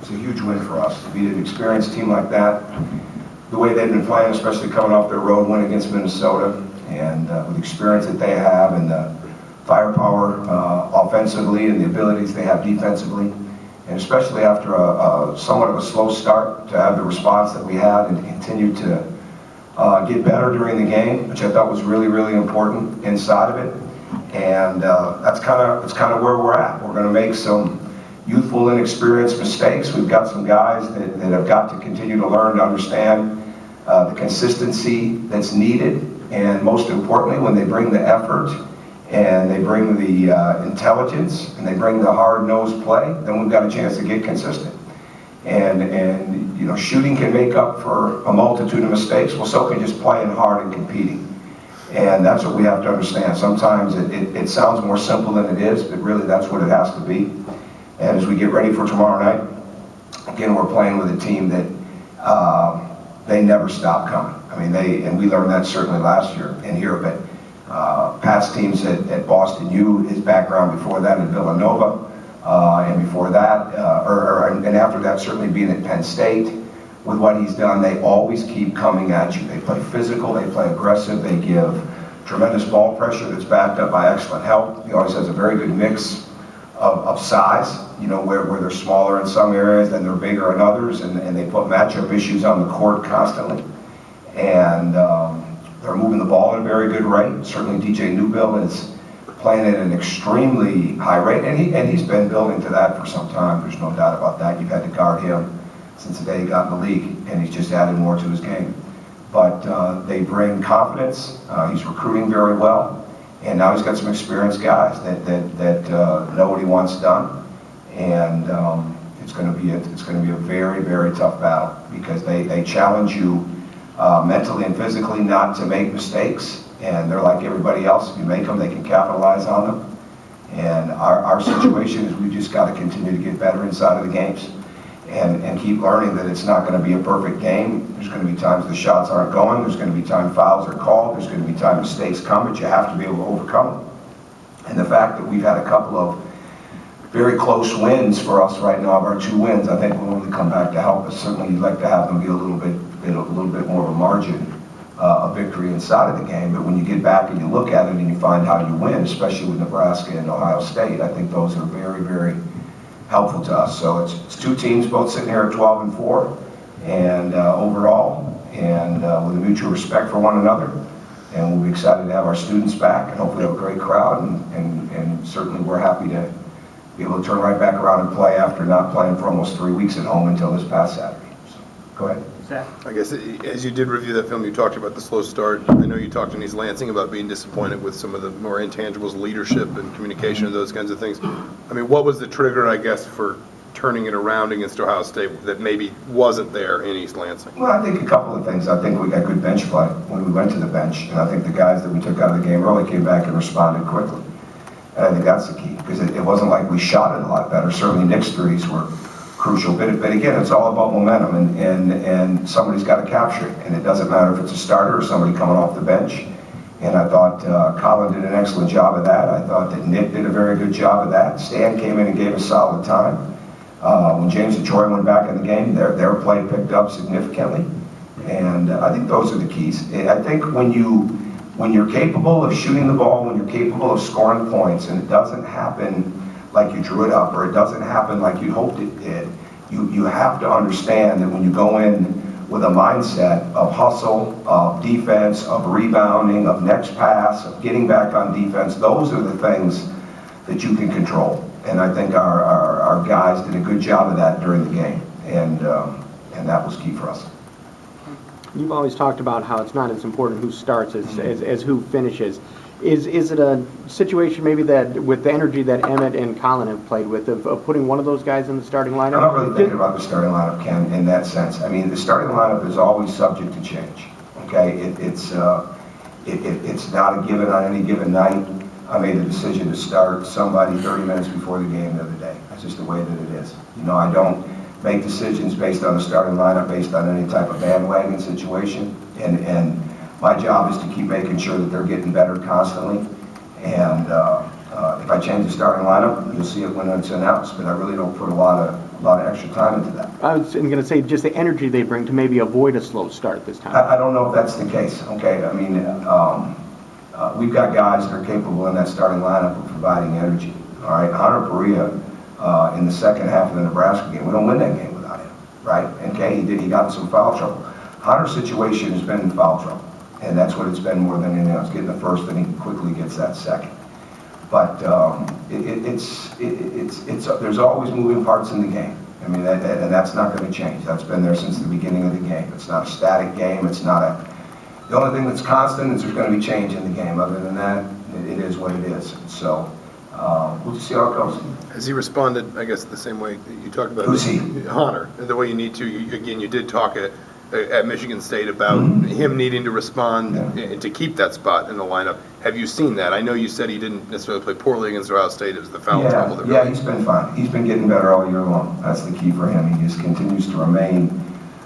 It's a huge win for us to beat an experienced team like that. The way they've been playing, especially coming off their road win against Minnesota, and with the experience that they have and the firepower offensively and the abilities they have defensively, and especially after a somewhat of a slow start, to have the response that we had and to continue to get better during the game, which I thought was really, really important inside of it. And that's kind of where we're at. We're going to make some youthful, inexperienced mistakes. We've got some guys that have got to continue to learn to understand the consistency that's needed, and most importantly, when they bring the effort and they bring the intelligence and they bring the hard-nosed play, then we've got a chance to get consistent. And you know, shooting can make up for a multitude of mistakes. Well, so can just playing hard and competing. And that's what we have to understand. Sometimes it sounds more simple than it is, but really that's what it has to be. And as we get ready for tomorrow night, again, we're playing with a team that they never stop coming. I mean, and we learned that certainly last year in here, but past teams at Boston U, his background before that at Villanova, and before that, and after that, certainly being at Penn State, with what he's done, they always keep coming at you. They play physical, they play aggressive, they give tremendous ball pressure that's backed up by excellent help. He always has a very good mix of size, you know, where they're smaller in some areas and they're bigger in others, and they put matchup issues on the court constantly. And they're moving the ball at a very good rate. Certainly DJ Newbill is playing at an extremely high rate, and he's been building to that for some time. There's no doubt about that. You've had to guard him since the day he got in the league, and he's just added more to his game. But they bring confidence. He's recruiting very well, and now he's got some experienced guys that know what he wants done. And it's going to be a very, very tough battle, because they challenge you mentally and physically not to make mistakes. And they're like everybody else. If you make them, they can capitalize on them. And our situation is we've just got to continue to get better inside of the games. And keep learning that it's not going to be a perfect game. There's going to be times the shots aren't going. There's going to be time fouls are called. There's going to be time mistakes come, but you have to be able to overcome them. And the fact that we've had a couple of very close wins for us right now, of our 2 wins, I think will really come back to help us. Certainly you'd like to have them be a little bit more of a margin of victory inside of the game. But when you get back and you look at it and you find how you win, especially with Nebraska and Ohio State, I think those are very, very helpful to us. So it's 2 teams both sitting here at 12-4, and overall, and with a mutual respect for one another. And we'll be excited to have our students back, and hopefully have a great crowd. And certainly we're happy to be able to turn right back around and play after not playing for almost 3 weeks at home until this past Saturday. So, go ahead. I guess as you did review that film, you talked about the slow start. I know you talked to Denise Lansing about being disappointed with some of the more intangibles, leadership and communication and those kinds of things. I mean, what was the trigger, I guess, for turning it around against Ohio State that maybe wasn't there in East Lansing? Well, I think a couple of things. I think we got good bench play when we went to the bench, and I think the guys that we took out of the game early came back and responded quickly. And I think that's the key, because it wasn't like we shot it a lot better. Certainly Nick's threes were crucial, but again, it's all about momentum, and somebody's got to capture it, and it doesn't matter if it's a starter or somebody coming off the bench. And I thought Colin did an excellent job of that. I thought that Nick did a very good job of that. Stan came in and gave us solid time. When James and Troy went back in the game, their play picked up significantly, and I think those are the keys. I think when you're capable of shooting the ball, when you're capable of scoring points, and it doesn't happen like you drew it up, or it doesn't happen like you hoped it did, you have to understand that when you go in with a mindset of hustle, of defense, of rebounding, of next pass, of getting back on defense, those are the things that you can control. And I think our guys did a good job of that during the game, and that was key for us. You've always talked about how it's not as important who starts as who finishes. Is it a situation maybe that with the energy that Emmett and Colin have played with of putting one of those guys in the starting lineup? I'm not really thinking about the starting lineup, Ken, in that sense. I mean, the starting lineup is always subject to change. Okay, it's not a given on any given night. I made the decision to start somebody 30 minutes before the game the other day. That's just the way that it is. You know, I don't make decisions based on the starting lineup, based on any type of bandwagon situation, and my job is to keep making sure that they're getting better constantly. And if I change the starting lineup, you'll see it when it's announced. But I really don't put a lot of extra time into that. I was going to say just the energy they bring to maybe avoid a slow start this time. I don't know if that's the case, okay? I mean, we've got guys that are capable in that starting lineup of providing energy, all right? Hunter Perea, in the second half of the Nebraska game, we don't win that game without him, right? And he got in some foul trouble. Hunter's situation has been in foul trouble, and that's what it's been more than anything else. Getting the first, and he quickly gets that second. But there's always moving parts in the game. I mean, and that's not going to change. That's been there since the beginning of the game. It's not a static game. It's not the only thing that's constant is there's going to be change in the game. Other than that, it is what it is. So we'll just see how it goes. Has he responded, I guess, the same way you talked about? Who's he? Hunter, the way you need to. You did talk at Michigan State about him needing to respond and to keep that spot in the lineup. Have you seen that? I know you said he didn't necessarily play poorly against Ohio State. It was the foul trouble. Yeah, he's been fine. He's been getting better all year long. That's the key for him. He just continues to remain.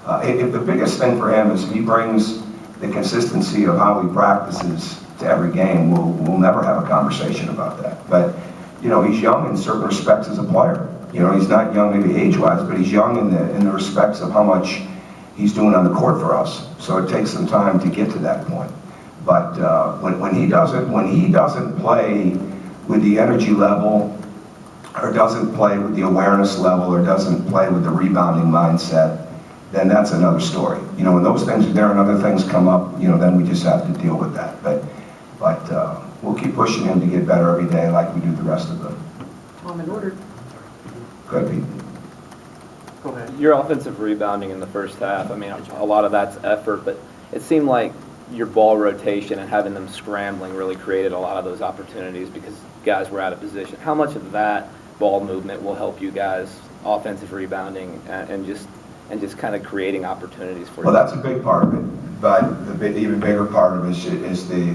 The biggest thing for him is if he brings the consistency of how he practices to every game, we'll never have a conversation about that. But, you know, he's young in certain respects as a player. You know, he's not young maybe age-wise, but he's young in the respects of how much he's doing on the court for us. So it takes some time to get to that point. But when he doesn't play with the energy level, or doesn't play with the awareness level, or doesn't play with the rebounding mindset, then that's another story. You know, when those things are there and other things come up, you know, then we just have to deal with that. But we'll keep pushing him to get better every day like we do the rest of them. Tom, in order. Go ahead, Pete. Go ahead. Your offensive rebounding in the first half, I mean, a lot of that's effort, but it seemed like your ball rotation and having them scrambling really created a lot of those opportunities because guys were out of position. How much of that ball movement will help you guys offensive rebounding and just kind of creating opportunities for you? Well, that's a big part of it, but the even bigger part of it is the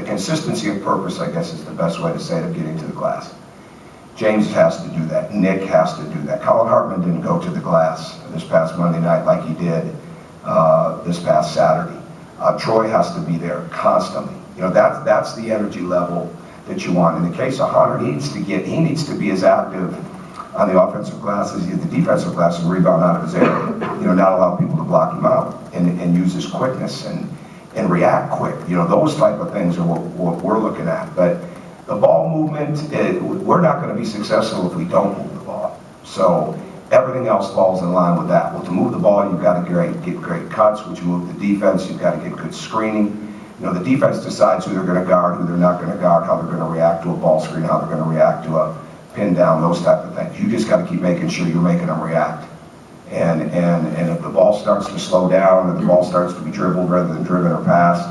consistency of purpose, I guess is the best way to say it, of getting to the glass. James has to do that. Nick has to do that. Colin Hartman didn't go to the glass this past Monday night like he did this past Saturday. Troy has to be there constantly. You know, that's the energy level that you want. In the case of Hunter, he needs to be as active on the offensive glass as the defensive glass and rebound out of his area. You know, not allow people to block him out and use his quickness and react quick. You know, those type of things are what we're looking at. But the ball movement, we're not going to be successful if we don't move the ball. So everything else falls in line with that. Well, to move the ball, you've got to get great cuts, which move the defense. You've got to get good screening. You know, the defense decides who they're going to guard, who they're not going to guard, how they're going to react to a ball screen, how they're going to react to a pin down, those type of things. You just got to keep making sure you're making them react. And if the ball starts to slow down, or the ball starts to be dribbled rather than driven or passed,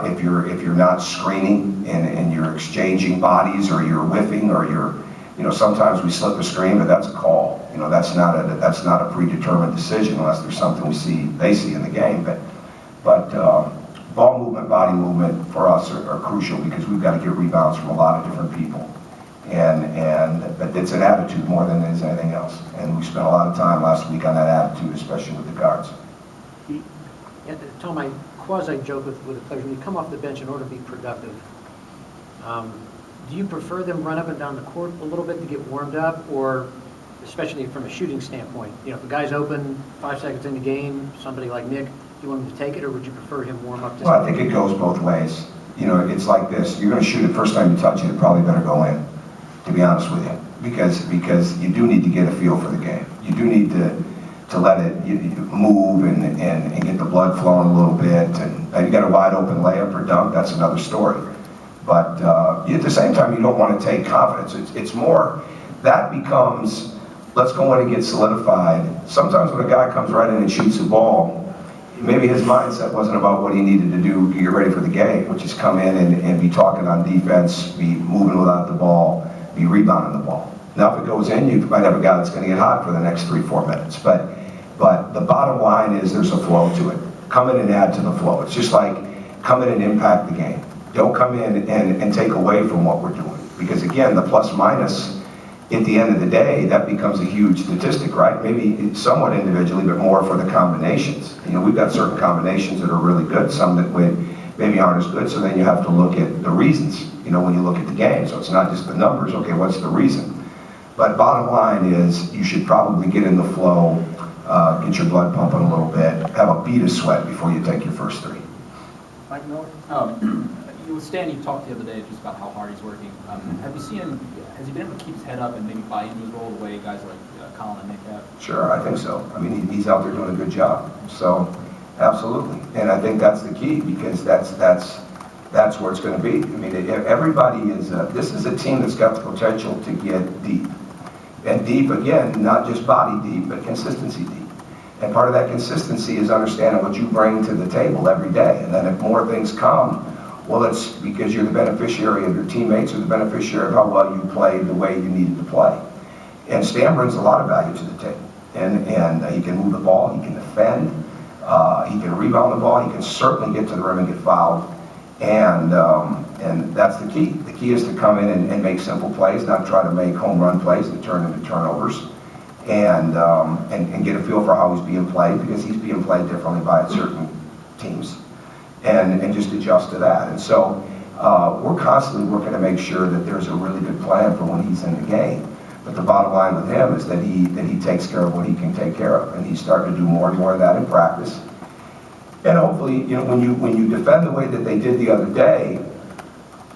if you're not screening and you're exchanging bodies, or you're whiffing, or you know, sometimes we slip a screen, but that's a call. You know, that's not a predetermined decision unless there's something they see in the game. But ball movement, body movement for us are crucial because we've got to get rebounds from a lot of different people. But it's an attitude more than it is anything else. And we spent a lot of time last week on that attitude, especially with the guards. Yeah, Tom, I quasi-joke with the players. When you come off the bench in order to be productive, do you prefer them run up and down the court a little bit to get warmed up, or especially from a shooting standpoint? You know, if a guy's open 5 seconds in the game, somebody like Nick, do you want him to take it, or would you prefer him warm up? Well, I think it goes both ways. You know, it's like this. You're going to shoot it first time you touch it probably better go in, to be honest with you, because you do need to get a feel for the game. You do need to let it move and get the blood flowing a little bit. And you got a wide open layup or dunk, that's another story. But at the same time, you don't want to take confidence. It's more, that becomes, let's go in and get solidified. Sometimes when a guy comes right in and shoots the ball, maybe his mindset wasn't about what he needed to do to get ready for the game, which is come in and be talking on defense, be moving without the ball, be rebounding the ball. Now, if it goes in, you might have a guy that's going to get hot for the next 3-4 minutes. But the bottom line is there's a flow to it. Come in and add to the flow. It's just like come in and impact the game. Don't come in and take away from what we're doing. Because again, the plus minus, at the end of the day, that becomes a huge statistic, right? Maybe somewhat individually, but more for the combinations. You know, we've got certain combinations that are really good, some that maybe aren't as good, so then you have to look at the reasons, you know, when you look at the game. So it's not just the numbers, okay, what's the reason? But bottom line is, you should probably get in the flow, get your blood pumping a little bit, have a bead of sweat before you take your first three. Mike Miller? You with Stan, you talked the other day just about how hard he's working. Have you seen him, has he been able to keep his head up and maybe buy into his role the way guys like Colin and Nick have? Sure, I think so. I mean, he's out there doing a good job. So, absolutely. And I think that's the key, because that's where it's going to be. I mean, everybody is, this is a team that's got the potential to get deep. And deep, again, not just body deep, but consistency deep. And part of that consistency is understanding what you bring to the table every day. And then if more things come, well, it's because you're the beneficiary of your teammates or the beneficiary of how well you played the way you needed to play. And Stan brings a lot of value to the table. And he can move the ball, he can defend, he can rebound the ball, he can certainly get to the rim and get fouled. And that's the key. The key is to come in and make simple plays, not try to make home run plays that turn into turnovers. And get a feel for how he's being played, because he's being played differently by certain teams, and just adjust to that. And so we're constantly working to make sure that there's a really good plan for when he's in the game. But the bottom line with him is that he takes care of what he can take care of, and he's starting to do more and more of that in practice. And hopefully, you know, when you defend the way that they did the other day,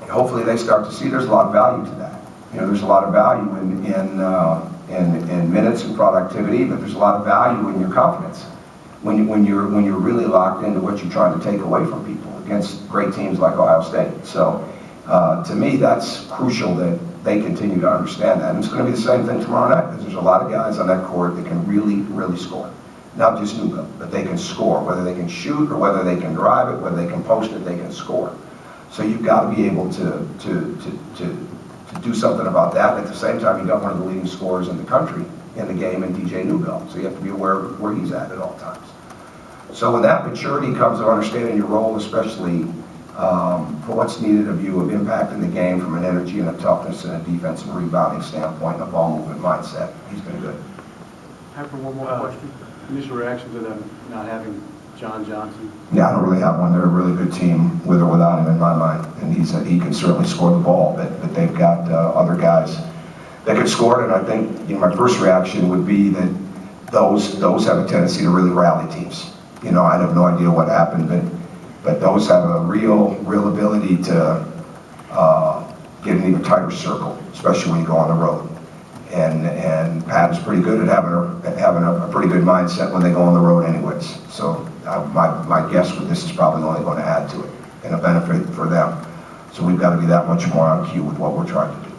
hopefully they start to see there's a lot of value to that. You know, there's a lot of value in minutes and productivity, but there's a lot of value in your confidence when you're really locked into what you're trying to take away from people against great teams like Ohio State. So to me, that's crucial that they continue to understand that. And it's going to be the same thing tomorrow night, because there's a lot of guys on that court that can really, really score. Not just Nugo, but they can score. Whether they can shoot or whether they can drive it, whether they can post it, they can score. So you've got to be able to do something about that. And at the same time, you've got one of the leading scorers in the country in the game in DJ Nugo. So you have to be aware of where he's at all times. So when that maturity comes of understanding your role, especially for what's needed of you of impacting the game from an energy and a toughness and a defensive rebounding standpoint and a ball movement mindset, he's been good. Time for one more question. Initial reaction to them not having John Johnson? Yeah, I don't really have one. They're a really good team with or without him in my mind. And he can certainly score the ball, but they've got other guys that can score it. And I think, you know, my first reaction would be that those have a tendency to really rally teams. You know, I have no idea what happened, but those have a real ability to get an even tighter circle, especially when you go on the road. And Pat is pretty good at having a pretty good mindset when they go on the road anyways. So my guess with this is probably only going to add to it and a benefit for them. So we've got to be that much more on cue with what we're trying to do.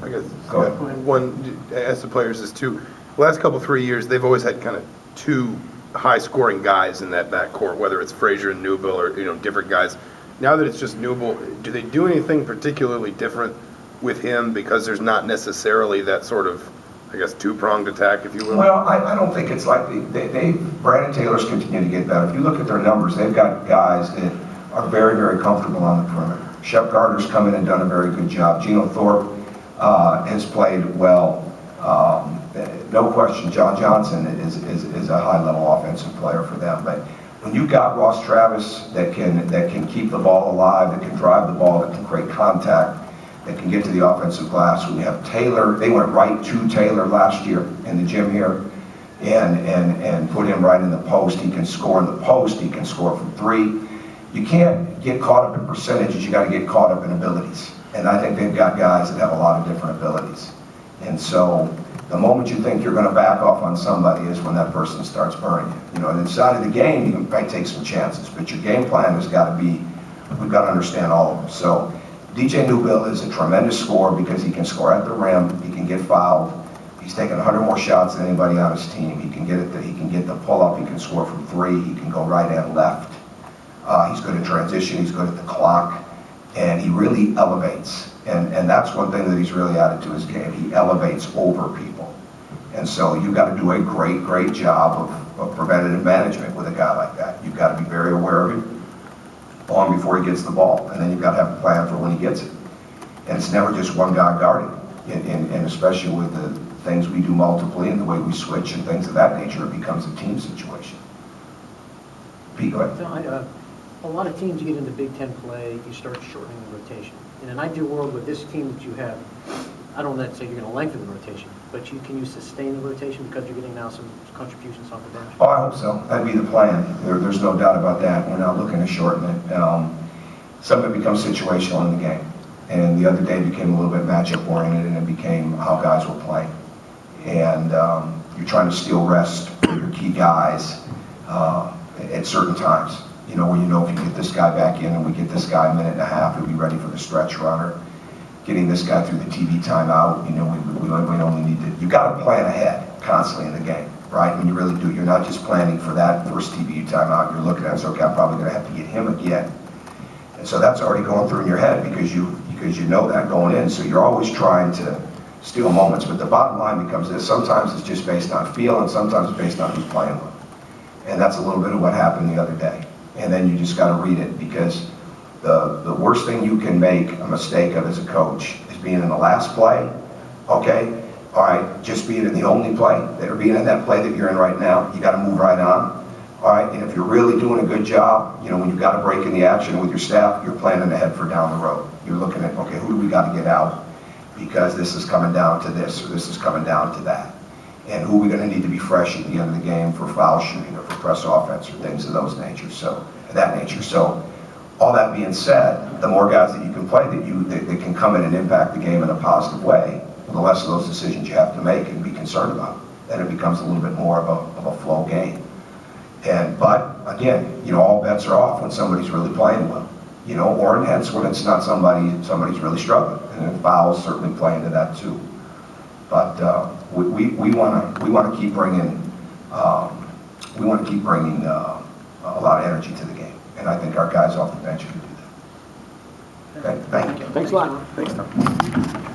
I guess Go ahead. one, as the players is two, last 3 years, they've always had kind of two high-scoring guys in that backcourt, whether it's Frazier and Newbill or, you know, different guys. Now that it's just Newbill, do they do anything particularly different with him, because there's not necessarily that sort of, I guess, two-pronged attack, if you will? Well, I don't think it's like Brandon Taylor's continue to get better. If you look at their numbers, they've got guys that are very, very comfortable on the perimeter. Shep Gardner's come in and done a very good job. Geno Thorpe has played well. No question, John Johnson is a high-level offensive player for them. But when you've got Ross Travis that can keep the ball alive, that can drive the ball, that can create contact, that can get to the offensive glass. When you have Taylor, they went right to Taylor last year in the gym here and put him right in the post. He can score in the post. He can score from three. You can't get caught up in percentages. You got to get caught up in abilities. And I think they've got guys that have a lot of different abilities. And so the moment you think you're going to back off on somebody is when that person starts burning you. You know, and inside of the game, you might take some chances, but your game plan has got to be, we've got to understand all of them. So DJ Newbill is a tremendous scorer because he can score at the rim, he can get fouled, he's taken 100 more shots than anybody on his team, he can get the pull-up, he can score from three, he can go right and left. He's good at transition, he's good at the clock, and he really elevates. And that's one thing that he's really added to his game. He elevates over people. And so you've got to do a great job of preventative management with a guy like that. You've got to be very aware of him long before he gets the ball, and then you've got to have a plan for when he gets it. And it's never just one guy guarding, and especially with the things we do multiply and the way we switch and things of that nature, it becomes a team situation. Pete, go ahead. So a lot of teams, you get into Big Ten play, you start shortening the rotation. In an ideal world with this team that you have, I don't want to say you're going to lengthen the rotation, but can you sustain the rotation because you're getting now some contributions off the bench? Oh, I hope so. That'd be the plan. There's no doubt about that. We're not looking to shorten it. Some of it becomes situational in the game. And the other day became a little bit matchup oriented, and it became how guys were playing. And you're trying to steal rest for your key guys at certain times. You know, where you know if you get this guy back in and we get this guy a minute and a half, he'll be ready for the stretch runner. Getting this guy through the TV timeout, you know, we only need to, you've got to plan ahead constantly in the game, right? When you really do, you're not just planning for that first TV timeout, you're looking at it, so okay, I'm probably going to have to get him again. And so that's already going through in your head because you know that going in, so you're always trying to steal moments. But the bottom line becomes this: sometimes it's just based on feel, and sometimes it's based on who's playing with. And that's a little bit of what happened the other day. And then you just got to read it, because the worst thing you can make a mistake of as a coach is being in the last play. Okay, all right, just being in the only play, or being in that play that you're in right now. You got to move right on. All right, and if you're really doing a good job, you know, when you've got a break in the action with your staff, you're planning ahead for down the road. You're looking at, okay, who do we got to get out because this is coming down to this, or this is coming down to that. And who are we going to need to be fresh at the end of the game for foul shooting or for press offense or things of those nature. So all that being said, the more guys that you can play that can come in and impact the game in a positive way, the less of those decisions you have to make and be concerned about. Then it becomes a little bit more of a flow game. But again, you know, all bets are off when somebody's really playing well. You know, or hence when it's not somebody's really struggling, and then fouls certainly play into that too. But we want to keep bringing a lot of energy to the game, and I think our guys off the bench can do that. Okay, thank you. Thanks a lot. Thanks, Tom.